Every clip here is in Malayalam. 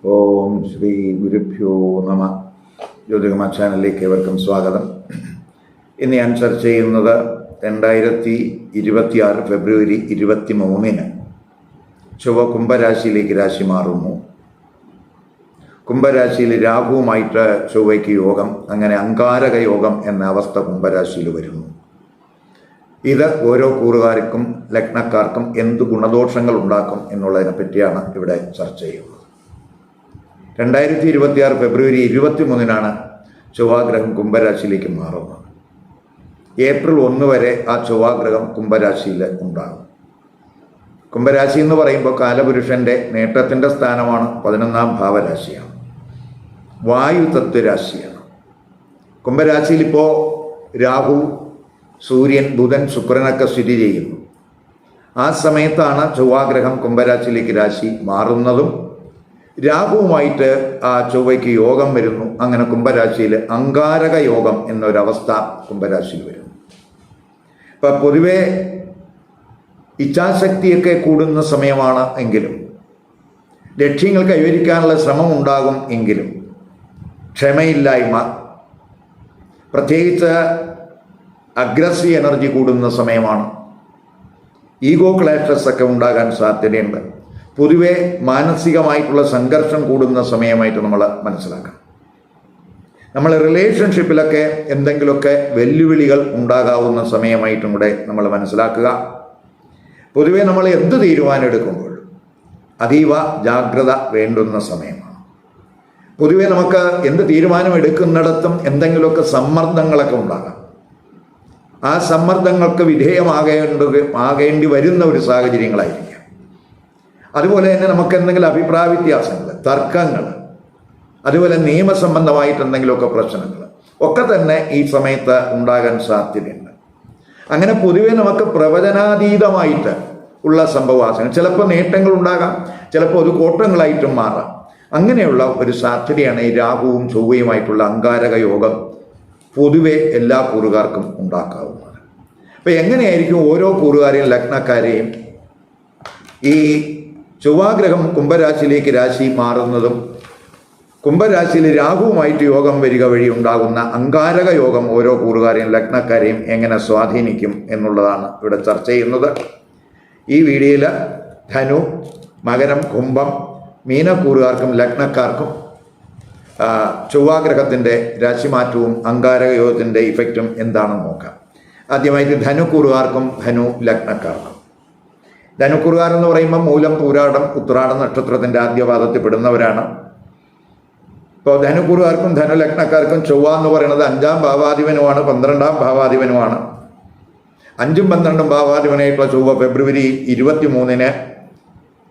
ഓം ശ്രീ ഗുരുഭ്യോ നമ. ജ്യോതികമ ചാനലിലേക്ക് ഏവർക്കും സ്വാഗതം. ഇന്ന് ഞാൻ ചർച്ച ചെയ്യുന്നത് 2026 ഫെബ്രുവരി 23 ചൊവ്വ കുംഭരാശിയിലേക്ക് രാശി മാറുന്നു. കുംഭരാശിയിൽ രാഹുവുമായിട്ട് ചൊവ്വയ്ക്ക് യോഗം, അങ്ങനെ അങ്കാരക യോഗം എന്ന അവസ്ഥ കുംഭരാശിയിൽ വരുന്നു. ഇത് ഓരോ കൂറുകാർക്കും ലഗ്നക്കാർക്കും എന്ത് ഗുണദോഷങ്ങൾ ഉണ്ടാക്കും എന്നുള്ളതിനെ പറ്റിയാണ് ഇവിടെ ചർച്ച ചെയ്യുന്നത്. 2026 ഫെബ്രുവരി 23 ചൊവ്വാഗ്രഹം കുംഭരാശിയിലേക്ക് മാറുന്നത്. ഏപ്രിൽ 1 വരെ ആ ചൊവ്വാഗ്രഹം കുംഭരാശിയിൽ ഉണ്ടാകും. കുംഭരാശി എന്ന് പറയുമ്പോൾ കാലപുരുഷന്റെ നേട്ടത്തിൻ്റെ സ്ഥാനമാണ്, 11ാം ഭാവരാശിയാണ്, വായു തത്വരാശിയാണ്. കുംഭരാശിയിൽ ഇപ്പോൾ രാഹു, സൂര്യൻ, ബുധൻ, ശുക്രനൊക്കെ സ്ഥിതി ചെയ്യുന്നു. ആ സമയത്താണ് ചൊവ്വാഗ്രഹം കുംഭരാശിയിലേക്ക് രാശി മാറുന്നതും രാഹുവുമായിട്ട് ആ ചൊവ്വയ്ക്ക് യോഗം വരുന്നു. അങ്ങനെ കുംഭരാശിയിൽ അങ്കാരക യോഗം എന്നൊരവസ്ഥ കുംഭരാശിയിൽ വരുന്നു. ഇപ്പം പൊതുവെ ഇച്ഛാശക്തിയൊക്കെ കൂടുന്ന സമയമാണ് എങ്കിലും, ലക്ഷ്യങ്ങൾ കൈവരിക്കാനുള്ള ശ്രമം ഉണ്ടാകും എങ്കിലും, ക്ഷമയില്ലായ്മ, പ്രത്യേകിച്ച് അഗ്രസീവ് എനർജി കൂടുന്ന സമയമാണ്. ഈഗോ ക്ലാഷസ് ഒക്കെ ഉണ്ടാകാൻ സാധ്യതയുണ്ട്. പൊതുവെ മാനസികമായിട്ടുള്ള സംഘർഷം കൂടുന്ന സമയമായിട്ട് നമ്മൾ മനസ്സിലാക്കണം. നമ്മൾ റിലേഷൻഷിപ്പിലൊക്കെ എന്തെങ്കിലുമൊക്കെ വെല്ലുവിളികൾ ഉണ്ടാകാവുന്ന സമയമായിട്ടും കൂടെ നമ്മൾ മനസ്സിലാക്കുക. പൊതുവെ നമ്മൾ എന്ത് തീരുമാനം എടുക്കുമ്പോൾ അതീവ ജാഗ്രത വേണ്ടുന്ന സമയമാണ്. പൊതുവെ നമുക്ക് എന്ത് തീരുമാനം എടുക്കുന്നിടത്തും എന്തെങ്കിലുമൊക്കെ സമ്മർദ്ദങ്ങളൊക്കെ ഉണ്ടാകാം. ആ സമ്മർദ്ദങ്ങൾക്ക് വിധേയമാകേണ്ടി വരുന്ന ഒരു സാഹചര്യങ്ങളായിരിക്കും. അതുപോലെ തന്നെ നമുക്ക് എന്തെങ്കിലും അഭിപ്രായ വ്യത്യാസങ്ങൾ, തർക്കങ്ങൾ, അതുപോലെ നിയമസംബന്ധമായിട്ട് എന്തെങ്കിലുമൊക്കെ പ്രശ്നങ്ങൾ ഒക്കെ തന്നെ ഈ സമയത്ത് ഉണ്ടാകാൻ സാധ്യതയുണ്ട്. അങ്ങനെ പൊതുവെ നമുക്ക് പ്രവചനാതീതമായിട്ട് ഉള്ള സംഭവവാസങ്ങൾ, ചിലപ്പോൾ നേട്ടങ്ങൾ ഉണ്ടാകാം, ചിലപ്പോൾ ഒരു കോട്ടങ്ങളായിട്ടും മാറാം. അങ്ങനെയുള്ള ഒരു സാധ്യതയാണ് ഈ രാഹുവും ചൊവ്വയുമായിട്ടുള്ള അങ്കാരക യോഗം പൊതുവെ എല്ലാ കൂറുകാർക്കും ഉണ്ടാക്കാവുന്നത്. അപ്പം എങ്ങനെയായിരിക്കും ഓരോ കൂറുകാരെയും ലഗ്നക്കാരെയും ഈ ചൊവ്വാഗ്രഹം കുംഭരാശിയിലേക്ക് രാശി മാറുന്നതും കുംഭരാശിയിൽ രാഹുവുമായിട്ട് യോഗം വരിക വഴി ഉണ്ടാകുന്ന അങ്കാരക യോഗം ഓരോ കൂറുകാരെയും ലഗ്നക്കാരെയും എങ്ങനെ സ്വാധീനിക്കും എന്നുള്ളതാണ് ഇവിടെ ചർച്ച ചെയ്യുന്നത്. ഈ വീഡിയോയിൽ ധനു, മകരം, കുംഭം, മീനക്കൂറുകാർക്കും ലഗ്നക്കാർക്കും ചൊവ്വാഗ്രഹത്തിൻ്റെ രാശിമാറ്റവും അങ്കാരക യോഗത്തിൻ്റെ ഇഫക്റ്റും എന്താണെന്ന് നോക്കാം. ആദ്യമായിട്ട് ധനുക്കൂറുകാർക്കും ധനു ലഗ്നക്കാർക്കും. ധനുക്കൂറുകാർ എന്ന് പറയുമ്പോൾ മൂലം, പൂരാടം, ഉത്രാടം നക്ഷത്രത്തിൻ്റെ ആദ്യപാദത്തിൽ പെടുന്നവരാണ്. ഇപ്പോൾ ധനുക്കൂറുകാർക്കും ധനുലഗ്നക്കാർക്കും ചൊവ്വ എന്ന് പറയുന്നത് 5ാം ഭാവാധിപനുമാണ്, 12ാം ഭാവാധിപനുമാണ്. 5ഉം 12ഉം ഭാവാധിപനായിട്ടുള്ള ചൊവ്വ ഫെബ്രുവരി 23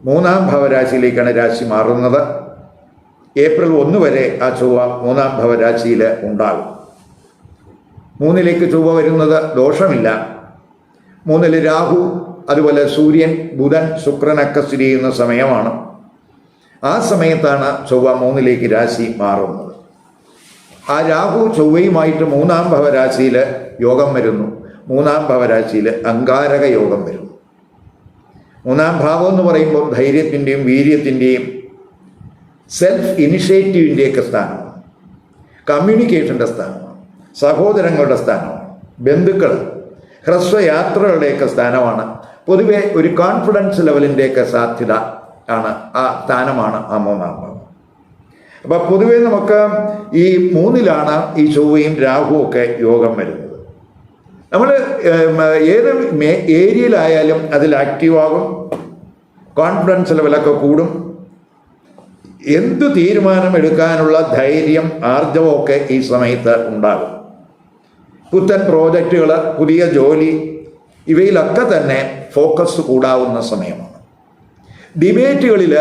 3ാം ഭാവരാശിയിലേക്കാണ് രാശി മാറുന്നത്. ഏപ്രിൽ 1 വരെ ആ ചൊവ്വ 3ാം ഭാവരാശിയിൽ ഉണ്ടാകും. 3ലേക്ക് ചൊവ്വ വരുന്നത് ദോഷമില്ല. 3 രാഹു, അതുപോലെ സൂര്യൻ, ബുധൻ, ശുക്രനൊക്കെ സ്ഥിതി ചെയ്യുന്ന സമയമാണ്. ആ സമയത്താണ് ചൊവ്വ 3ലേക്ക് രാശി മാറുന്നത്. ആ രാഹു ചൊവ്വയുമായിട്ട് 3ാം ഭാവരാശിയിൽ യോഗം വരുന്നു. 3ാം ഭാവരാശിയിൽ അങ്കാരക യോഗം വരുന്നു. 3ാം ഭാവം എന്ന് പറയുമ്പോൾ ധൈര്യത്തിൻ്റെയും വീര്യത്തിൻ്റെയും സെൽഫ് ഇനിഷ്യേറ്റീവിൻ്റെയൊക്കെ സ്ഥാനമാണ്, കമ്മ്യൂണിക്കേഷൻ്റെ സ്ഥാനമാണ്, സഹോദരങ്ങളുടെ സ്ഥാനമാണ്, ബന്ധുക്കൾ, ഹ്രസ്വയാത്രകളുടെയൊക്കെ സ്ഥാനമാണ്. പൊതുവെ ഒരു കോൺഫിഡൻസ് ലെവലിൻ്റെയൊക്കെ സാധ്യത ആണ്, ആ സ്ഥാനമാണ് ആ 3ാം ഭാവം. അപ്പം പൊതുവെ നമുക്ക് ഈ 3ലാണ് ഈ ചൊവ്വയും രാഹുവും ഒക്കെ യോഗം വരുന്നത്. നമ്മൾ ഏത് ഏരിയയിലായാലും അതിൽ ആക്റ്റീവാകും, കോൺഫിഡൻസ് ലെവലൊക്കെ കൂടും, എന്തു തീരുമാനം എടുക്കാനുള്ള ധൈര്യം, ആർജവമൊക്കെ ഈ സമയത്ത് ഉണ്ടാകും. പുത്തൻ പ്രോജക്റ്റുകൾ, പുതിയ ജോലി, ഇവയിലൊക്കെ തന്നെ ഫോക്കസ് കൂടാവുന്ന സമയമാണ്. ഡിബേറ്റുകളിൽ,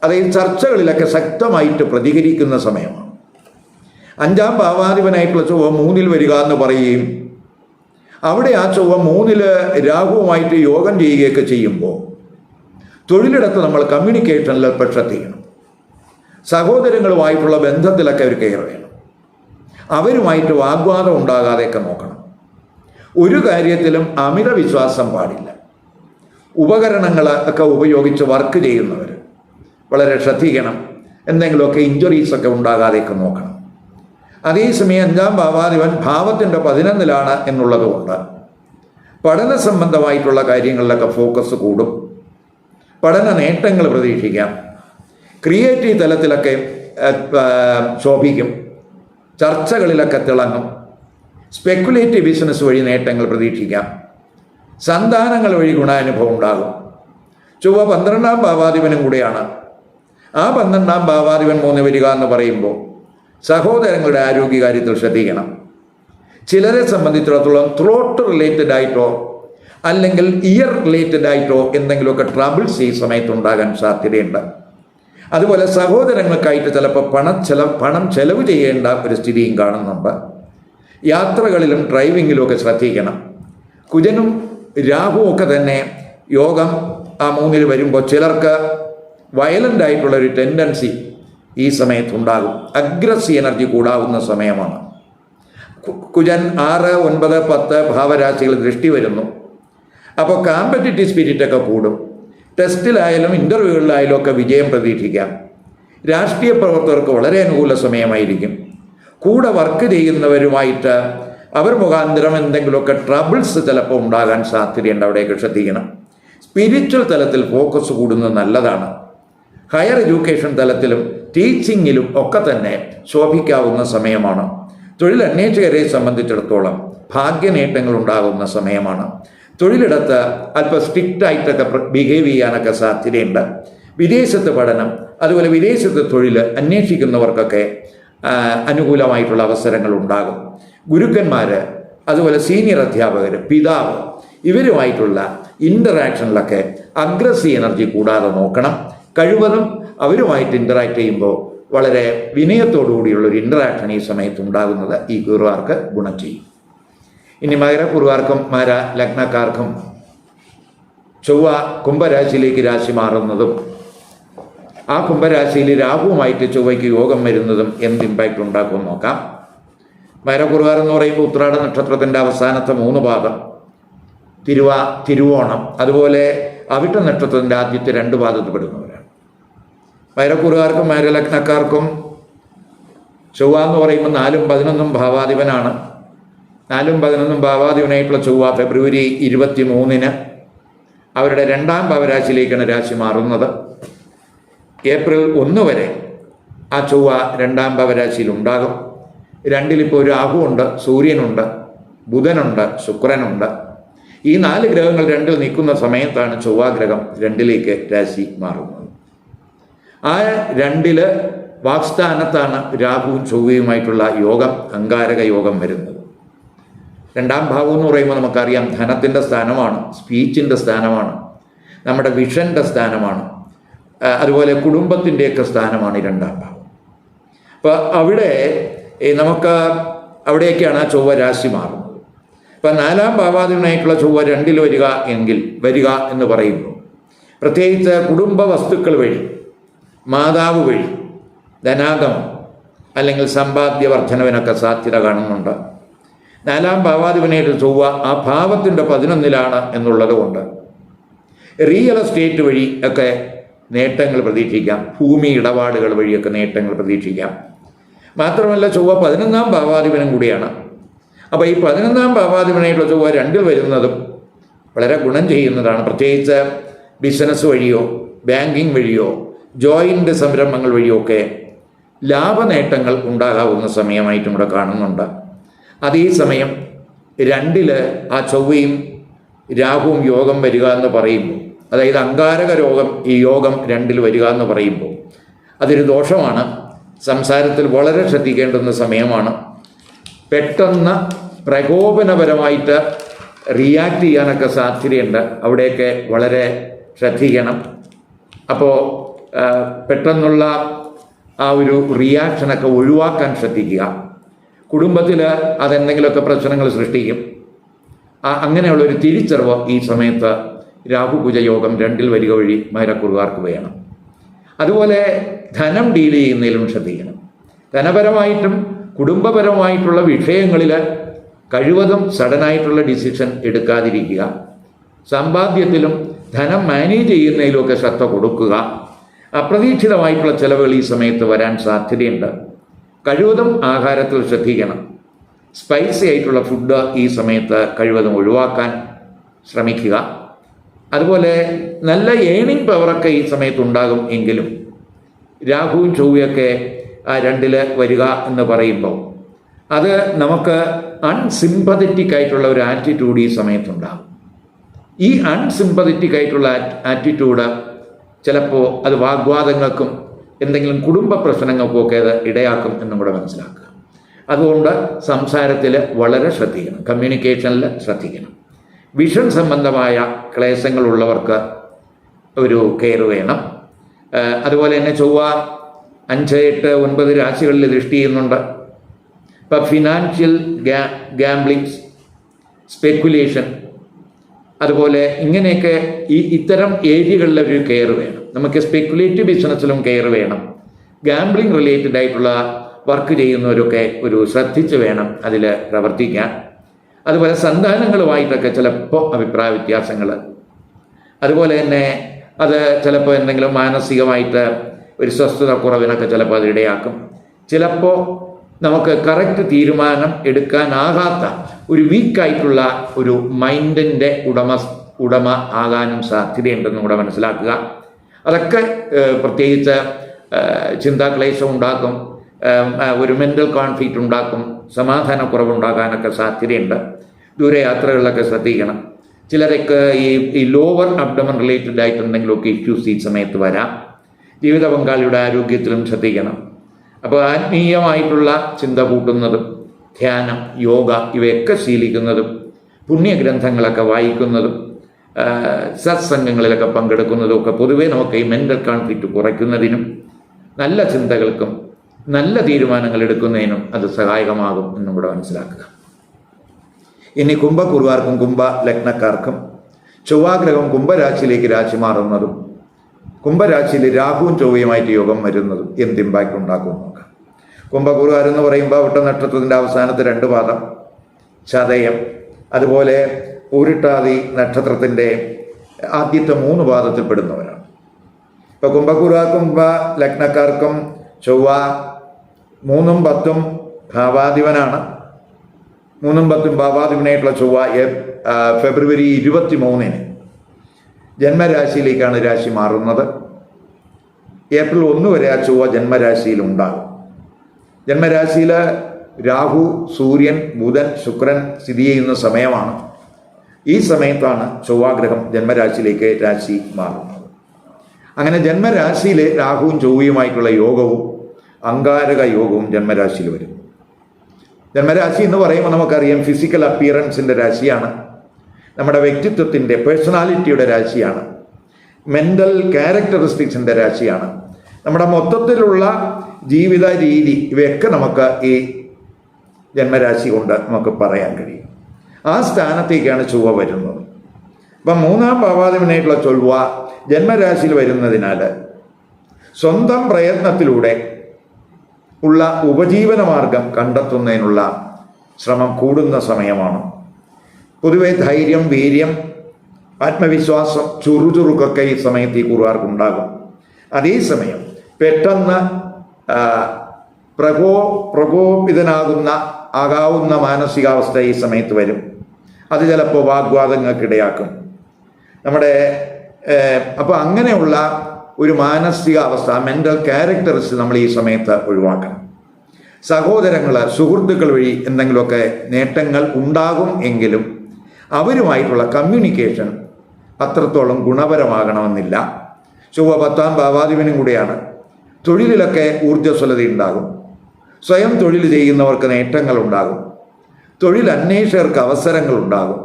അതായത് ചർച്ചകളിലൊക്കെ ശക്തമായിട്ട് പ്രതികരിക്കുന്ന സമയമാണ്. 5ാം ഭാവാധിപനായിട്ടുള്ള ചൊവ്വ 3ൽ വരിക എന്ന് പറയുകയും അവിടെ ആ ചൊവ്വ 3ൽ രാഹുവുമായിട്ട് യോഗം ചെയ്യുകയൊക്കെ ചെയ്യുമ്പോൾ തൊഴിലിടത്ത് നമ്മൾ കമ്മ്യൂണിക്കേഷനിൽ ശ്രദ്ധിക്കണം. സഹോദരങ്ങളുമായിട്ടുള്ള ബന്ധത്തിലൊക്കെ ഒരു കെയർ വേണം. അവരുമായിട്ട് വാഗ്വാദം ഉണ്ടാകാതെയൊക്കെ നോക്കണം. ഒരു കാര്യത്തിലും അമിത വിശ്വാസം പാടില്ല. ഉപകരണങ്ങൾ ഒക്കെ ഉപയോഗിച്ച് വർക്ക് ചെയ്യുന്നവർ വളരെ ശ്രദ്ധിക്കണം. എന്തെങ്കിലുമൊക്കെ ഇഞ്ചുറീസൊക്കെ ഉണ്ടാകാതെയൊക്കെ നോക്കണം. അതേസമയം 5-ാം ഭാവാധിപൻ ഭാവത്തിൻ്റെ 11-ലാണ് എന്നുള്ളത് കൊണ്ട് പഠന സംബന്ധമായിട്ടുള്ള കാര്യങ്ങളിലൊക്കെ ഫോക്കസ് കൂടും. പഠന നേട്ടങ്ങൾ പ്രതീക്ഷിക്കാം. ക്രിയേറ്റീവ് തലത്തിലൊക്കെ ശോഭിക്കും. ചർച്ചകളിലൊക്കെ തിളങ്ങും. സ്പെക്കുലേറ്റീവ് ബിസിനസ് വഴി നേട്ടങ്ങൾ പ്രതീക്ഷിക്കാം. സന്താനങ്ങൾ വഴി ഗുണാനുഭവം ഉണ്ടാകും. ചൊവ്വ 12-ാം ഭാവാധിപനും കൂടിയാണ്. ആ 12-ാം ഭാവാധിപൻ 3 വരിക എന്ന് പറയുമ്പോൾ സഹോദരങ്ങളുടെ ആരോഗ്യകാര്യത്തിൽ ശ്രദ്ധിക്കണം. ചിലരെ സംബന്ധിച്ചിടത്തോളം ത്രോട്ട് റിലേറ്റഡ് ആയിട്ടോ അല്ലെങ്കിൽ ഇയർ റിലേറ്റഡ് ആയിട്ടോ എന്തെങ്കിലുമൊക്കെ ട്രബിൾസ് ഈ സമയത്ത് ഉണ്ടാകാൻ സാധ്യതയുണ്ട്. അതുപോലെ സഹോദരങ്ങൾക്കായിട്ട് ചിലപ്പോൾ പണം ചെലവ് ചെയ്യേണ്ട ഒരു സ്ഥിതിയും കാണുന്നുണ്ട്. യാത്രകളിലും ഡ്രൈവിങ്ങിലും ഒക്കെ ശ്രദ്ധിക്കണം. കുജനും രാഹുവും ഒക്കെ തന്നെ യോഗം ആ 3-ൽ വരുമ്പോൾ ചിലർക്ക് വയലൻ്റ് ആയിട്ടുള്ളൊരു ടെൻഡൻസി ഈ സമയത്തുണ്ടാകും. അഗ്രസീവ് എനർജി കൂടാവുന്ന സമയമാണ്. കുജൻ 6, 9, 10 ഭാവരാശികൾ ദൃഷ്ടി വരുന്നു. അപ്പോൾ കോമ്പറ്റിറ്റീവ് സ്പിരിറ്റൊക്കെ കൂടും. ടെസ്റ്റിലായാലും ഇൻ്റർവ്യൂകളിലായാലും ഒക്കെ വിജയം പ്രതീക്ഷിക്കാം. രാഷ്ട്രീയ പ്രവർത്തകർക്ക് വളരെ അനുകൂല സമയമായിരിക്കും. കൂടെ വർക്ക് ചെയ്യുന്നവരുമായിട്ട് അവർ മുഖാന്തരം എന്തെങ്കിലുമൊക്കെ ട്രബിൾസ് ചിലപ്പോൾ ഉണ്ടാകാൻ സാധ്യതയുണ്ട്. അവിടെയൊക്കെ ശ്രദ്ധിക്കണം. സ്പിരിച്വൽ തലത്തിൽ ഫോക്കസ് കൂടുന്നത് നല്ലതാണ്. ഹയർ എഡ്യൂക്കേഷൻ തലത്തിലും ടീച്ചിങ്ങിലും ഒക്കെ തന്നെ ശോഭിക്കാവുന്ന സമയമാണ്. തൊഴിൽ അന്വേഷകരെ സംബന്ധിച്ചിടത്തോളം ഭാഗ്യനേട്ടങ്ങൾ ഉണ്ടാകുന്ന സമയമാണ്. തൊഴിലിടത്ത് അല്പം സ്ട്രിക്റ്റായിട്ടൊക്കെ ബിഹേവ് ചെയ്യാനൊക്കെ സാധ്യതയുണ്ട്. വിദേശത്ത് പഠനം, അതുപോലെ വിദേശത്ത് തൊഴിൽ അന്വേഷിക്കുന്നവർക്കൊക്കെ അനുകൂലമായിട്ടുള്ള അവസരങ്ങൾ ഉണ്ടാകും. ഗുരുക്കന്മാർ, അതുപോലെ സീനിയർ അധ്യാപകർ, പിതാവ്, ഇവരുമായിട്ടുള്ള ഇൻ്ററാക്ഷനിലൊക്കെ അഗ്രസീവ് എനർജി കൂടാതെ നോക്കണം. കഴിവതും അവരുമായിട്ട് ഇൻ്ററാക്ട് ചെയ്യുമ്പോൾ വളരെ വിനയത്തോടുകൂടിയുള്ളൊരു ഇൻ്ററാക്ഷൻ ഈ സമയത്ത് ഉണ്ടാകുന്നത് ഈ കൂറുകാർക്ക് ഗുണം ചെയ്യും. ഇനി മകരക്കൂറുകാർക്കും ലഗ്നക്കാർക്കും ചൊവ്വ കുംഭരാശിയിലേക്ക് രാശി മാറുന്നതും ആ കുംഭരാശിയിൽ രാഹുവുമായിട്ട് ചൊവ്വയ്ക്ക് യോഗം വരുന്നതും എന്ത് ഇമ്പാക്റ്റ് ഉണ്ടാക്കുമെന്ന് നോക്കാം. മകരക്കൂറുകാർ എന്ന് പറയുമ്പോൾ ഉത്രാട നക്ഷത്രത്തിൻ്റെ അവസാനത്തെ 3 പാദം, തിരുവോണം, അതുപോലെ അവിട്ട നക്ഷത്രത്തിൻ്റെ ആദ്യത്തെ 2 പാദത്തിൽ പെടുന്നവരാണ്. മകരക്കൂറുകാർക്കും മകരലഗ്നക്കാർക്കും ചൊവ്വ എന്ന് പറയുമ്പോൾ 4ഉം 11ഉം ഭാവാധിപനാണ്. 4ഉം 11ഉം ഭാവാധിപനായിട്ടുള്ള ചൊവ്വ ഫെബ്രുവരി 23-ന് അവരുടെ 2-ാം ഭാവരാശിയിലേക്കാണ് രാശി മാറുന്നത്. ഏപ്രിൽ 1 വരെ ആ ചൊവ്വ 2-ാം ഭാവരാശിയിൽ ഉണ്ടാകും. 2-ലിപ്പോൾ രാഹുവുണ്ട്, സൂര്യനുണ്ട്, ബുധനുണ്ട്, ശുക്രനുണ്ട്. ഈ 4 ഗ്രഹങ്ങൾ 2-ൽ നിൽക്കുന്ന സമയത്താണ് ചൊവ്വാഗ്രഹം 2-ലേക്ക് രാശി മാറുന്നത്. ആ 2-ൽ വാക്സ്ഥാനത്താണ് രാഹുവും ചൊവ്വയുമായിട്ടുള്ള യോഗം, അംഗാരക യോഗം വരുന്നത്. 2-ാം ഭാവം എന്ന് പറയുമ്പോൾ നമുക്കറിയാം ധനത്തിൻ്റെ സ്ഥാനമാണ്, സ്പീച്ചിൻ്റെ സ്ഥാനമാണ്, നമ്മുടെ വിഷൻ്റെ സ്ഥാനമാണ്, അതുപോലെ കുടുംബത്തിൻ്റെയൊക്കെ സ്ഥാനമാണ് ഈ 2-ാം ഭാവം. അപ്പോൾ അവിടെ നമുക്ക് അവിടേക്കാണ് ആ ചൊവ്വ രാശി മാറുന്നത്. ഇപ്പം 4-ാം ഭാവാധിപനായിട്ടുള്ള ചൊവ്വ 2-ൽ വരിക എന്ന് പറയുമ്പോൾ പ്രത്യേകിച്ച് കുടുംബ വസ്തുക്കൾ വഴി, മാതാവ് വഴി ധനാഗമം അല്ലെങ്കിൽ സമ്പാദ്യ വർധനവിനൊക്കെ സാധ്യത കാണുന്നുണ്ട്. 4-ാം ഭാവാധിപനായിട്ട് ചൊവ്വ ആ ഭാവത്തിൻ്റെ 11-ലാണ് എന്നുള്ളത് കൊണ്ട് റിയൽ എസ്റ്റേറ്റ് വഴി ഒക്കെ നേട്ടങ്ങൾ പ്രതീക്ഷിക്കാം. ഭൂമി ഇടപാടുകൾ വഴിയൊക്കെ നേട്ടങ്ങൾ പ്രതീക്ഷിക്കാം. മാത്രമല്ല ചൊവ്വ 11-ാം ഭാവാധിപനും കൂടിയാണ്. അപ്പോൾ ഈ 11-ാം ഭാവാധിപനായിട്ടുള്ള ചൊവ്വ 2-ൽ വരുന്നതും വളരെ ഗുണം ചെയ്യുന്നതാണ്. പ്രത്യേകിച്ച് ബിസിനസ് വഴിയോ ബാങ്കിങ് വഴിയോ ജോയിൻ്റ് സംരംഭങ്ങൾ വഴിയോ ഒക്കെ ലാഭനേട്ടങ്ങൾ ഉണ്ടാകാവുന്ന സമയമായിട്ടും ഇവിടെ കാണുന്നുണ്ട്. അതേസമയം 2-ൽ ആ ചൊവ്വയും രാഹുവും യോഗം വരിക എന്ന് പറയുമ്പോൾ, അതായത് അംഗാരക ഈ യോഗം 2-ൽ വരിക എന്ന് പറയുമ്പോൾ അതൊരു ദോഷമാണ്. സംസാരത്തിൽ വളരെ ശ്രദ്ധിക്കേണ്ടുന്ന സമയമാണ്. പെട്ടെന്ന് പ്രകോപനപരമായിട്ട് റിയാക്ട് ചെയ്യാനൊക്കെ സാധ്യതയുണ്ട്. അവിടെയൊക്കെ വളരെ ശ്രദ്ധിക്കണം. അപ്പോൾ പെട്ടെന്നുള്ള ആ ഒരു റിയാക്ഷനൊക്കെ ഒഴിവാക്കാൻ ശ്രദ്ധിക്കുക. കുടുംബത്തിൽ അതെന്തെങ്കിലുമൊക്കെ പ്രശ്നങ്ങൾ സൃഷ്ടിക്കും. അങ്ങനെയുള്ളൊരു തിരിച്ചറിവ് ഈ സമയത്ത് രാഹുകുജ യോഗം 2-ൽ വരിക വഴി മകരക്കൂറുകാർക്ക് വേണം. അതുപോലെ ധനം ഡീൽ ചെയ്യുന്നതിലും ശ്രദ്ധിക്കണം. ധനപരമായിട്ടും കുടുംബപരമായിട്ടുള്ള വിഷയങ്ങളിൽ കഴിവതും സഡനായിട്ടുള്ള ഡിസിഷൻ എടുക്കാതിരിക്കുക. സമ്പാദ്യത്തിലും ധനം മാനേജ് ചെയ്യുന്നതിലുമൊക്കെ ശ്രദ്ധ കൊടുക്കുക. അപ്രതീക്ഷിതമായിട്ടുള്ള ചിലവുകൾ ഈ സമയത്ത് വരാൻ സാധ്യതയുണ്ട്. കഴിവതും ആഹാരത്തിൽ ശ്രദ്ധിക്കണം. സ്പൈസി ആയിട്ടുള്ള ഫുഡ് ഈ സമയത്ത് കഴിവതും ഒഴിവാക്കാൻ ശ്രമിക്കുക. അതുപോലെ നല്ല ഏണിംഗ് പവറൊക്കെ ഈ സമയത്ത് ഉണ്ടാകും. എങ്കിലും രാഹുവും ചൊവ്വയൊക്കെ ആ 2-ൽ വരിക എന്ന് പറയുമ്പോൾ അത് നമുക്ക് അൺസിമ്പതറ്റിക് ആയിട്ടുള്ള ഒരു ആറ്റിറ്റ്യൂഡ് ഈ സമയത്തുണ്ടാകും. ഈ അൺസിമ്പതറ്റിക് ആയിട്ടുള്ള ആറ്റിറ്റ്യൂഡ് ചിലപ്പോൾ അത് വാഗ്വാദങ്ങൾക്കും എന്തെങ്കിലും കുടുംബ പ്രശ്നങ്ങൾക്കും ഒക്കെ അത് ഇടയാക്കും എന്നും കൂടെ മനസ്സിലാക്കുക. അതുകൊണ്ട് സംസാരത്തിൽ വളരെ ശ്രദ്ധിക്കണം, കമ്മ്യൂണിക്കേഷനിൽ ശ്രദ്ധിക്കണം. വിഷൻ സംബന്ധമായ ക്ലേശങ്ങളുള്ളവർക്ക് ഒരു കെയർ വേണം. അതുപോലെ തന്നെ ചൊവ്വ 5, 8, 9 രാശികളിൽ ദൃഷ്ടി ചെയ്യുന്നുണ്ട്. ഇപ്പം ഫിനാൻഷ്യൽ ഗാംബ്ലിങ്സ്, സ്പെക്കുലേഷൻ, അതുപോലെ ഇങ്ങനെയൊക്കെ ഇത്തരം ഏരിയകളിൽ ഒരു കെയർ വേണം. നമുക്ക് സ്പെക്കുലേറ്റീവ് ബിസിനസ്സിലും കെയർ വേണം. ഗാംബ്ലിംഗ് റിലേറ്റഡ് ആയിട്ടുള്ള വർക്ക് ചെയ്യുന്നവരൊക്കെ ഒരു ശ്രദ്ധിച്ച് വേണം അതിൽ പ്രവർത്തിക്കാൻ. അതുപോലെ സന്താനങ്ങളുമായിട്ടൊക്കെ ചിലപ്പോൾ അഭിപ്രായ വ്യത്യാസങ്ങൾ, അതുപോലെ തന്നെ അത് ചിലപ്പോൾ എന്തെങ്കിലും മാനസികമായിട്ട് ഒരു സ്വസ്ഥത കുറവിനൊക്കെ ചിലപ്പോൾ അത് ഇടയാക്കും. ചിലപ്പോൾ നമുക്ക് കറക്റ്റ് തീരുമാനം എടുക്കാനാകാത്ത ഒരു വീക്കായിട്ടുള്ള ഒരു മൈൻഡിൻ്റെ ഉടമ ആകാനും സാധ്യതയുണ്ടെന്നും കൂടെ മനസ്സിലാക്കുക. അതൊക്കെ പ്രത്യേകിച്ച് ചിന്താക്ലേശം ഉണ്ടാക്കും, ഒരു മെൻ്റൽ കോൺഫ്ലിക്റ്റ് ഉണ്ടാക്കും, സമാധാനക്കുറവുണ്ടാകാനൊക്കെ സാധ്യതയുണ്ട്. ദൂരയാത്രകളിലൊക്കെ ശ്രദ്ധിക്കണം. ചിലരൊക്കെ ഈ ലോവർ അബ്ഡമൻ റിലേറ്റഡ് ആയിട്ട് എന്തെങ്കിലുമൊക്കെ ഇഷ്യൂസ് ഈ സമയത്ത് വരാം. ജീവിത പങ്കാളിയുടെ ആരോഗ്യത്തിലും ശ്രദ്ധിക്കണം. അപ്പോൾ ആത്മീയമായിട്ടുള്ള ചിന്ത കൂട്ടുന്നതും ധ്യാനം, യോഗ ഇവയൊക്കെ ശീലിക്കുന്നതും പുണ്യഗ്രന്ഥങ്ങളൊക്കെ വായിക്കുന്നതും സത്സംഗങ്ങളിലൊക്കെ പങ്കെടുക്കുന്നതും ഒക്കെ പൊതുവേ നമുക്ക് ഈ മെൻ്റൽ കോൺഫ്ലിക്റ്റ് കുറയ്ക്കുന്നതിനും നല്ല ചിന്തകൾക്കും നല്ല തീരുമാനങ്ങൾ എടുക്കുന്നതിനും അത് സഹായകമാകും എന്നും കൂടെ മനസ്സിലാക്കുക. ഇനി കുംഭക്കുറുകാർക്കും കുംഭ ലഗ്നക്കാർക്കും ചൊവ്വാഗ്രഹം കുംഭരാശിയിലേക്ക് രാശി മാറുന്നതും കുംഭരാശിയിൽ രാഹുവും ചൊവ്വയുമായിട്ട് യോഗം വരുന്നതും എന്ത് ഇമ്പാക്റ്റ് ഉണ്ടാക്കും നോക്കാം. കുംഭക്കുറുകാരെന്ന് പറയുമ്പോൾ അവിട്ട നക്ഷത്രത്തിൻ്റെ അവസാനത്തെ 2 പാദം, ചതയം, അതുപോലെ പൂരിട്ടാതി നക്ഷത്രത്തിൻ്റെ ആദ്യത്തെ 3 പാദത്തിൽപ്പെടുന്നവരാണ്. ഇപ്പോൾ കുംഭക്കുറുകാർക്കും കുംഭ ലഗ്നക്കാർക്കും ചൊവ്വ 3ഉം 10ഉം ഭാവാധിപനാണ്. 3ഉം 10ഉം ഭാവാധിപനായിട്ടുള്ള ചൊവ്വ ഫെബ്രുവരി 23-ന് ജന്മരാശിയിലേക്കാണ് രാശി മാറുന്നത്. ഏപ്രിൽ 1 വരെ ആ ചൊവ്വ ജന്മരാശിയിൽ ഉണ്ടാകും. ജന്മരാശിയിൽ രാഹു, സൂര്യൻ, ബുധൻ, ശുക്രൻ സ്ഥിതി ചെയ്യുന്ന സമയമാണ്. ഈ സമയത്താണ് ചൊവ്വാഗ്രഹം ജന്മരാശിയിലേക്ക് രാശി മാറുന്നത്. അങ്ങനെ ജന്മരാശിയിൽ രാഹുവും ചൊവ്വയുമായിട്ടുള്ള യോഗവും അങ്കാരക യോഗവും ജന്മരാശിയിൽ വരും. ജന്മരാശി എന്ന് പറയുമ്പോൾ നമുക്കറിയാം ഫിസിക്കൽ അപ്പിയറൻസിൻ്റെ രാശിയാണ്, നമ്മുടെ വ്യക്തിത്വത്തിൻ്റെ പേഴ്സണാലിറ്റിയുടെ രാശിയാണ്, മെൻ്റൽ ക്യാരക്ടറിസ്റ്റിക്സിൻ്റെ രാശിയാണ്, നമ്മുടെ മൊത്തത്തിലുള്ള ജീവിത രീതി ഇവയൊക്കെ നമുക്ക് ഈ ജന്മരാശി കൊണ്ട് നമുക്ക് പറയാൻ കഴിയും. ആ സ്ഥാനത്തേക്കാണ് ചൊവ്വ വരുന്നത്. അപ്പം 3ആം ഭാവാധിപനായിട്ടുള്ള ചൊവ്വ ജന്മരാശിയിൽ വരുന്നതിനാൽ സ്വന്തം പ്രയത്നത്തിലൂടെ ഉള്ള ഉപജീവന മാർഗം കണ്ടെത്തുന്നതിനുള്ള ശ്രമം കൂടുന്ന സമയമാണ്. പൊതുവെ ധൈര്യം, വീര്യം, ആത്മവിശ്വാസം, ചുറുചുറുക്കൊക്കെ ഈ സമയത്ത് ഈ കുറുകാർക്കുണ്ടാകും. അതേസമയം പെട്ടെന്ന് ആകാവുന്ന മാനസികാവസ്ഥ ഈ സമയത്ത് വരും. അത് ചിലപ്പോൾ വാഗ്വാദങ്ങൾക്കിടയാക്കും. അപ്പോൾ അങ്ങനെയുള്ള ഒരു മാനസികാവസ്ഥ, മെൻ്റൽ ക്യാരക്ടറിസ്റ്റ് നമ്മൾ ഈ സമയത്ത് ഒഴിവാക്കണം. സഹോദരങ്ങൾ, സുഹൃത്തുക്കൾ വഴി എന്തെങ്കിലുമൊക്കെ നേട്ടങ്ങൾ ഉണ്ടാകും എങ്കിലും അവരുമായിട്ടുള്ള കമ്മ്യൂണിക്കേഷൻ അത്രത്തോളം ഗുണപരമാകണമെന്നില്ല. ചൊവ്വ 10ആം ഭാവാധിപനും കൂടിയാണ്. തൊഴിലിലൊക്കെ ഊർജ്ജസ്വലത ഉണ്ടാകും. സ്വയം തൊഴിൽ ചെയ്യുന്നവർക്ക് നേട്ടങ്ങൾ ഉണ്ടാകും. തൊഴിൽ അന്വേഷകർക്ക് അവസരങ്ങൾ ഉണ്ടാകും.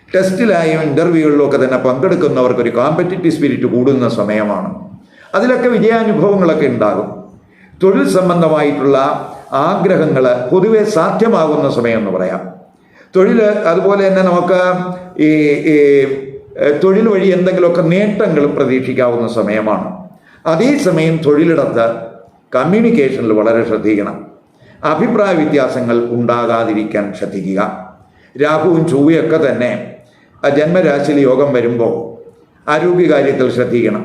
ടെസ്റ്റിലായും ഇൻ്റർവ്യൂകളിലൊക്കെ തന്നെ പങ്കെടുക്കുന്നവർക്കൊരു കോമ്പറ്റിറ്റീവ് സ്പിരിറ്റ് കൂടുന്ന സമയമാണ്. അതിലൊക്കെ വിജയാനുഭവങ്ങളൊക്കെ ഉണ്ടാകും. തൊഴിൽ സംബന്ധമായിട്ടുള്ള ആഗ്രഹങ്ങൾ പൊതുവെ സാധ്യമാകുന്ന സമയം എന്ന് പറയാം. തൊഴിൽ, അതുപോലെ തന്നെ നമുക്ക് ഈ തൊഴിൽ വഴി എന്തെങ്കിലുമൊക്കെ നേട്ടങ്ങൾ പ്രതീക്ഷിക്കാവുന്ന സമയമാണ്. അതേസമയം തൊഴിലിടത്ത് കമ്മ്യൂണിക്കേഷനിൽ വളരെ ശ്രദ്ധിക്കണം. അഭിപ്രായ വ്യത്യാസങ്ങൾ ഉണ്ടാകാതിരിക്കാൻ ശ്രദ്ധിക്കുക. രാഹുവും ചൊവ്വയൊക്കെ തന്നെ ജന്മരാശിയിൽ യോഗം വരുമ്പോൾ ആരോഗ്യകാര്യത്തിൽ ശ്രദ്ധിക്കണം.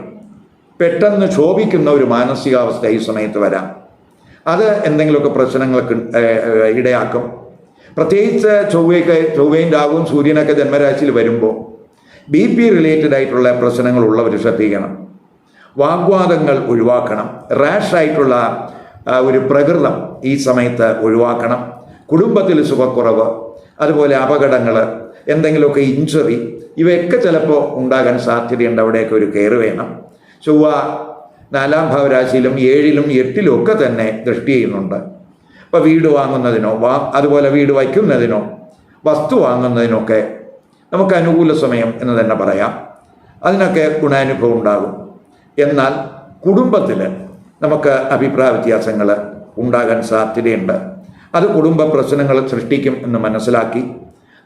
പെട്ടെന്ന് ക്ഷോഭിക്കുന്ന ഒരു മാനസികാവസ്ഥ ഈ സമയത്ത് വരാം. അത് എന്തെങ്കിലുമൊക്കെ പ്രശ്നങ്ങൾക്ക് ഇടയാക്കും. പ്രത്യേകിച്ച് ചൊവ്വയും രാഹുവും സൂര്യനൊക്കെ ജന്മരാശിയിൽ വരുമ്പോൾ BP റിലേറ്റഡ് ആയിട്ടുള്ള പ്രശ്നങ്ങളുള്ളവർ ശ്രദ്ധിക്കണം. വാഗ്വാദങ്ങൾ ഒഴിവാക്കണം. റാഷായിട്ടുള്ള ഒരു പ്രകൃതം ഈ സമയത്ത് ഒഴിവാക്കണം. കുടുംബത്തിൽ സുഖക്കുറവ്, അതുപോലെ അപകടങ്ങൾ, എന്തെങ്കിലുമൊക്കെ ഇഞ്ചുറി, ഇവയൊക്കെ ചിലപ്പോൾ ഉണ്ടാകാൻ സാധ്യതയുണ്ട്. അവിടെയൊക്കെ ഒരു കെയർ വേണം. ചൊവ്വ 4-ാം ഭാവരാശിയിലും 7-ലും 8-ലും ഒക്കെ തന്നെ ദൃഷ്ടി ചെയ്യുന്നുണ്ട്. അപ്പോൾ വീട് വാങ്ങുന്നതിനോ അതുപോലെ വീട് വയ്ക്കുന്നതിനോ വസ്തു വാങ്ങുന്നതിനൊക്കെ നമുക്ക് അനുകൂല സമയം എന്ന് തന്നെ പറയാം. അതിനൊക്കെ ഗുണാനുഭവം ഉണ്ടാകും. എന്നാൽ കുടുംബത്തിൽ നമുക്ക് അഭിപ്രായ വ്യത്യാസങ്ങൾ ഉണ്ടാകാൻ സാധ്യതയുണ്ട്. അത് കുടുംബ പ്രശ്നങ്ങൾ സൃഷ്ടിക്കും എന്ന് മനസ്സിലാക്കി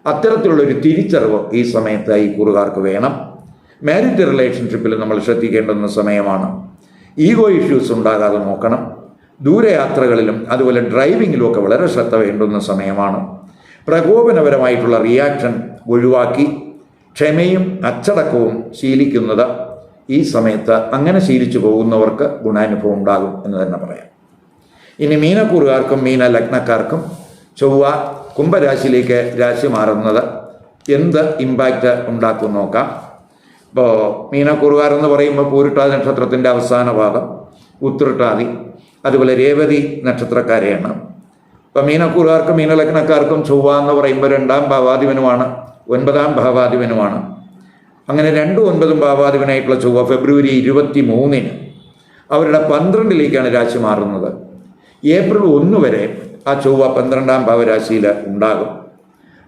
അത്തരത്തിലുള്ളൊരു തിരിച്ചറിവ് ഈ സമയത്ത് ഈ കൂറുകാർക്ക് വേണം. മാരിറ്റ് റിലേഷൻഷിപ്പിൽ നമ്മൾ ശ്രദ്ധിക്കേണ്ടുന്ന സമയമാണ്. ഈഗോ ഇഷ്യൂസ് ഉണ്ടാകാതെ നോക്കണം. ദൂരയാത്രകളിലും അതുപോലെ ഡ്രൈവിങ്ങിലും ഒക്കെ വളരെ ശ്രദ്ധ വേണ്ടുന്ന സമയമാണ്. പ്രകോപനപരമായിട്ടുള്ള റിയാക്ഷൻ ഒഴിവാക്കി ക്ഷമയും അച്ചടക്കവും ശീലിക്കുന്നത് ഈ സമയത്ത് അങ്ങനെ ശീലിച്ചു പോകുന്നവർക്ക് ഗുണാനുഭവം ഉണ്ടാകും എന്ന് തന്നെ പറയാം. ഇനി മീനക്കൂറുകാർക്കും മീന ലഗ്നക്കാർക്കും ചൊവ്വ കുംഭരാശിയിലേക്ക് രാശി മാറുന്നത് എന്ത് ഇമ്പാക്റ്റ് ഉണ്ടാക്കും നോക്കാം. ഇപ്പോൾ മീനക്കൂറുകാരെന്ന് പറയുമ്പോൾ പൂരിട്ടാതി നക്ഷത്രത്തിൻ്റെ അവസാന ഭാഗം, ഉത്രട്ടാതി, അതുപോലെ രേവതി നക്ഷത്രക്കാരെയാണ്. ഇപ്പം മീനക്കൂറുകാർക്കും മീനലഗ്നക്കാർക്കും ചൊവ്വ എന്ന് പറയുമ്പോൾ 2-ാം ഭാവാധിപനുമാണ്, 9-ാം ഭാവാധിപനുമാണ്. അങ്ങനെ 2-9 ഭാവാധിപനായിട്ടുള്ള ചൊവ്വ ഫെബ്രുവരി 23-ന് അവരുടെ 12-ലേക്കാണ് രാശി മാറുന്നത്. ഏപ്രിൽ 1 വരെ ആ ചൊവ്വ 12-ാം ഭാവരാശിയിൽ ഉണ്ടാകും.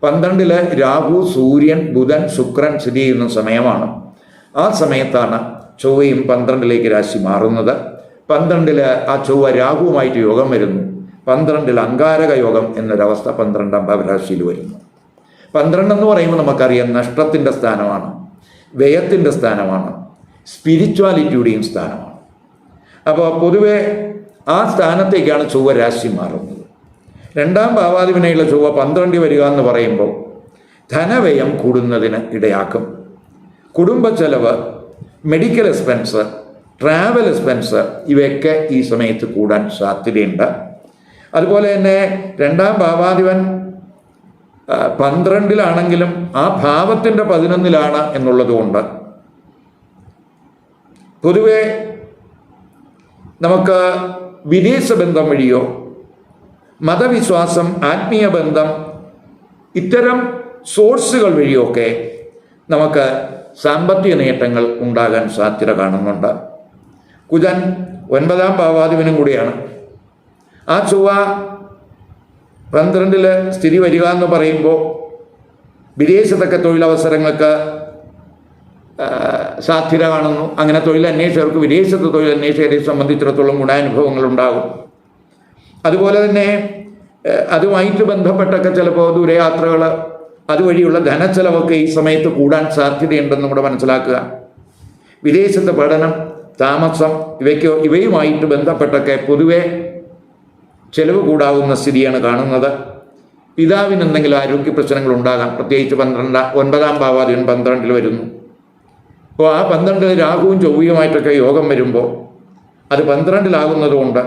12-ല് രാഹു, സൂര്യൻ, ബുധൻ, ശുക്രൻ സ്ഥിതി ചെയ്യുന്ന സമയമാണ്. ആ സമയത്താണ് ചൊവ്വയും 12-ലേക്ക് രാശി മാറുന്നത്. 12-ല് ആ ചൊവ്വ രാഹുവുമായിട്ട് യോഗം വരുന്നു. 12-ൽ അങ്കാരക യോഗം എന്നൊരവസ്ഥ 12-ാം ഭാവരാശിയിൽ വരുന്നു. 12 എന്ന് പറയുമ്പോൾ നമുക്കറിയാം നഷ്ടത്തിൻ്റെ സ്ഥാനമാണ്, വ്യയത്തിൻ്റെ സ്ഥാനമാണ്, സ്പിരിച്വാലിറ്റിയുടെയും സ്ഥാനമാണ്. അപ്പോൾ പൊതുവെ ആ സ്ഥാനത്തേക്കാണ് ചൊവ്വ രാശി മാറുന്നത്. 2-ാം ഭാവാധിപനായുള്ള ചൊവ്വ 12 വരിക എന്ന് പറയുമ്പോൾ ധനവ്യയം കൂടുന്നതിന് ഇടയാക്കും. കുടുംബ ചെലവ്, മെഡിക്കൽ എക്സ്പെൻസ്, ട്രാവൽ എക്സ്പെൻസ് ഇവയൊക്കെ ഈ സമയത്ത് കൂടാൻ സാധ്യതയുണ്ട്. അതുപോലെ തന്നെ 2-ാം ഭാവാധിപൻ 12-ലാണെങ്കിലും ആ ഭാവത്തിൻ്റെ 11-ലാണ് എന്നുള്ളതുകൊണ്ട് പൊതുവെ നമുക്ക് വിദേശ ബന്ധം വഴിയോ മതവിശ്വാസം, ആത്മീയ ബന്ധം, ഇത്തരം സോഴ്സുകൾ വഴിയൊക്കെ നമുക്ക് സാമ്പത്തിക നേട്ടങ്ങൾ ഉണ്ടാകാൻ സാധ്യത കാണുന്നുണ്ട്. കുജൻ 9-ാം ഭാവാധിപനും കൂടിയാണ്. ആ ചൊവ്വ 12-ല് സ്ഥിതി വരിക എന്ന് പറയുമ്പോൾ വിദേശത്തൊക്കെ തൊഴിലവസരങ്ങൾക്ക് സാധ്യത കാണുന്നു. അങ്ങനെ തൊഴിലന്വേഷകർക്ക് വിദേശത്ത് തൊഴിലന്വേഷകരെ സംബന്ധിച്ചിടത്തോളം ഗുണാനുഭവങ്ങൾ ഉണ്ടാകും. അതുപോലെ തന്നെ അതുമായിട്ട് ബന്ധപ്പെട്ടൊക്കെ ചിലപ്പോൾ ദൂരയാത്രകൾ, അതുവഴിയുള്ള ധനച്ചെലവൊക്കെ ഈ സമയത്ത് കൂടാൻ സാധ്യതയുണ്ടെന്നും കൂടെ മനസ്സിലാക്കുക. വിദേശത്തെ പഠനം, താമസം ഇവയുമായിട്ട് ബന്ധപ്പെട്ടൊക്കെ പൊതുവെ ചെലവ് കൂടാവുന്ന സ്ഥിതിയാണ് കാണുന്നത്. പിതാവിന് എന്തെങ്കിലും ആരോഗ്യ പ്രശ്നങ്ങൾ ഉണ്ടാകാം. പ്രത്യേകിച്ച് 9-ാം ഭാവാധിപൻ 12-ൽ വരുന്നു. അപ്പോൾ ആ 12-ൽ രാഹുവും ചൊവ്വയുമായിട്ടൊക്കെ യോഗം വരുമ്പോൾ അത് 12-ലാകുന്നത് കൊണ്ട്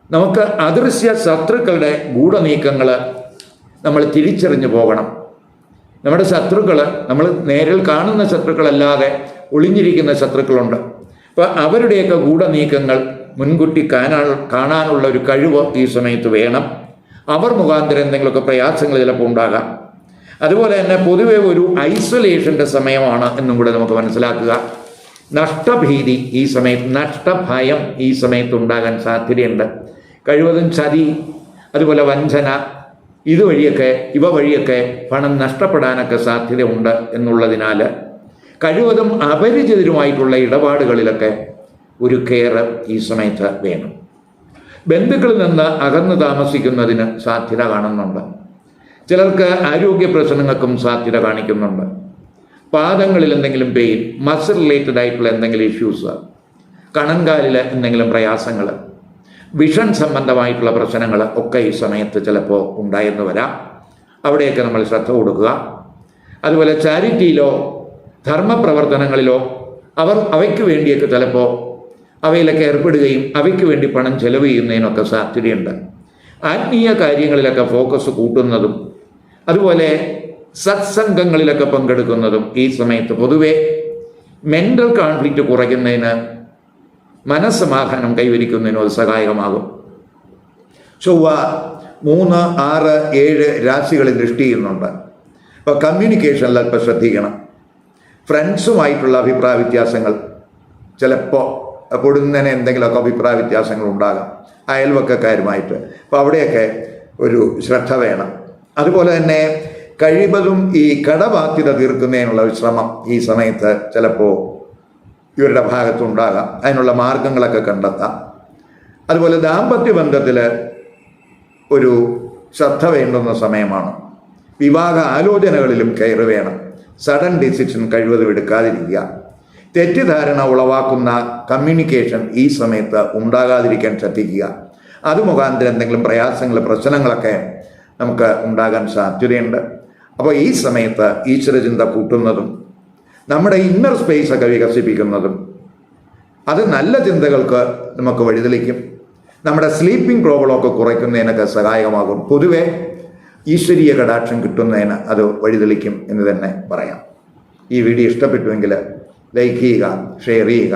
നമുക്ക് അദൃശ്യ ശത്രുക്കളുടെ ഗൂഢനീക്കങ്ങൾ നമ്മൾ തിരിച്ചറിഞ്ഞു പോകണം. നമ്മുടെ ശത്രുക്കൾ, നമ്മൾ നേരിൽ കാണുന്ന ശത്രുക്കളല്ലാതെ ഒളിഞ്ഞിരിക്കുന്ന ശത്രുക്കളുണ്ട്. അപ്പോൾ അവരുടെയൊക്കെ ഗൂഢനീക്കങ്ങൾ മുൻകൂട്ടി കാണാനുള്ള ഒരു കഴിവ് ഈ സമയത്ത് വേണം. അവർ മുഖാന്തരം എന്തെങ്കിലുമൊക്കെ പ്രയാസങ്ങൾ ചിലപ്പോൾ ഉണ്ടാകാം. അതുപോലെ തന്നെ പൊതുവെ ഒരു ഐസൊലേഷൻ്റെ സമയമാണ് എന്നും കൂടെ നമുക്ക് മനസ്സിലാക്കുക. നഷ്ടഭീതി ഈ സമയത്ത്, നഷ്ടഭയം ഈ സമയത്ത് ഉണ്ടാകാൻ സാധ്യതയുണ്ട്. കഴിവതും ചതി, അതുപോലെ വഞ്ചന, ഇവ വഴിയൊക്കെ പണം നഷ്ടപ്പെടാനൊക്കെ സാധ്യതയുണ്ട് എന്നുള്ളതിനാൽ കഴിവതും അപരിചിതരുമായിട്ടുള്ള ഇടപാടുകളിലൊക്കെ ഒരു കെയർ ഈ സമയത്ത് വേണം. ബന്ധുക്കളിൽ നിന്ന് അകന്ന് താമസിക്കുന്നതിന് സാധ്യത കാണുന്നുണ്ട്. ചിലർക്ക് ആരോഗ്യ പ്രശ്നങ്ങൾക്കും സാധ്യത കാണിക്കുന്നുണ്ട്. പാദങ്ങളിൽ എന്തെങ്കിലും പെയിൻ, മസിൽ റിലേറ്റഡ് ആയിട്ടുള്ള എന്തെങ്കിലും ഇഷ്യൂസ്, കണങ്കാലിൽ എന്തെങ്കിലും പ്രയാസങ്ങൾ, വിഷൻ സംബന്ധമായിട്ടുള്ള പ്രശ്നങ്ങൾ ഒക്കെ ഈ സമയത്ത് ചിലപ്പോൾ ഉണ്ടായെന്ന് വരാം. അവിടെയൊക്കെ നമ്മൾ ശ്രദ്ധ കൊടുക്കുക. അതുപോലെ ചാരിറ്റിയിലോ ധർമ്മപ്രവർത്തനങ്ങളിലോ അവയ്ക്ക് വേണ്ടിയൊക്കെ ചിലപ്പോൾ അവയിലൊക്കെ ഏർപ്പെടുകയും അവയ്ക്ക് വേണ്ടി പണം ചെലവ് ചെയ്യുന്നതിനൊക്കെ സാധ്യതയുണ്ട്. ആത്മീയ കാര്യങ്ങളിലൊക്കെ ഫോക്കസ് കൂട്ടുന്നതും അതുപോലെ സത്സംഗങ്ങളിലൊക്കെ പങ്കെടുക്കുന്നതും ഈ സമയത്ത് പൊതുവെ മെൻ്റൽ കോൺഫ്ലിക്റ്റ് കുറയ്ക്കുന്നതിന്, മനസ്സമാധാനം കൈവരിക്കുന്നതിനും അത് സഹായകമാകും. ചൊവ്വ 3, 6, 7 രാശികളിൽ ദൃഷ്ടി ചെയ്യുന്നുണ്ട്. അപ്പോൾ കമ്മ്യൂണിക്കേഷനിൽ അല്പം ശ്രദ്ധിക്കണം. ഫ്രണ്ട്സുമായിട്ടുള്ള അഭിപ്രായ വ്യത്യാസങ്ങൾ, ചിലപ്പോൾ പൊടുന്നതിന് എന്തെങ്കിലുമൊക്കെ അഭിപ്രായ വ്യത്യാസങ്ങൾ ഉണ്ടാകാം, അയൽവക്കക്കാരുമായിട്ട്. അപ്പോൾ അവിടെയൊക്കെ ഒരു ശ്രദ്ധ വേണം. അതുപോലെ തന്നെ കഴിവതും ഈ കടബാധ്യത തീർക്കുന്നതിനുള്ള ഒരു ശ്രമം ഈ സമയത്ത് ചിലപ്പോൾ ഇവരുടെ ഭാഗത്തുണ്ടാകാം. അതിനുള്ള മാർഗങ്ങളൊക്കെ കണ്ടെത്താം. അതുപോലെ ദാമ്പത്യ ബന്ധത്തിൽ ഒരു ശ്രദ്ധ വേണ്ടുന്ന സമയമാണ്. വിവാഹ ആലോചനകളിലും കെയർ വേണം. സഡൻ ഡിസിഷൻ കഴിവതും എടുക്കാതിരിക്കുക. തെറ്റിദ്ധാരണ ഉളവാക്കുന്ന കമ്മ്യൂണിക്കേഷൻ ഈ സമയത്ത് ഉണ്ടാകാതിരിക്കാൻ ശ്രദ്ധിക്കുക. അത് മുഖാന്തരം എന്തെങ്കിലും പ്രശ്നങ്ങളൊക്കെ നമുക്ക് ഉണ്ടാകാൻ സാധ്യതയുണ്ട്. അപ്പോൾ ഈ സമയത്ത് ഈശ്വരചിന്ത കൂട്ടുന്നതും നമ്മുടെ ഇന്നർ സ്പേസൊക്കെ വികസിപ്പിക്കുന്നതും അത് നല്ല ചിന്തകൾക്ക് നമുക്ക് വഴിതെളിക്കും. നമ്മുടെ സ്ലീപ്പിംഗ് പ്രോബ്ലമൊക്കെ കുറയ്ക്കുന്നതിനൊക്കെ സഹായകമാകും. പൊതുവെ ഈശ്വരീയ കടാക്ഷം കിട്ടുന്നതിന് അത് വഴിതെളിക്കും എന്ന് തന്നെ പറയാം. ഈ വീഡിയോ ഇഷ്ടപ്പെട്ടുവെങ്കിൽ ലൈക്ക് ചെയ്യുക, ഷെയർ ചെയ്യുക.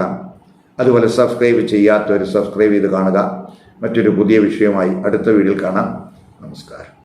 അതുപോലെ സബ്സ്ക്രൈബ് ചെയ്യാത്തവർ സബ്സ്ക്രൈബ് ചെയ്ത് കാണുക. മറ്റൊരു പുതിയ വിഷയമായി അടുത്ത വീഡിയോയിൽ കാണാം. നമസ്കാരം.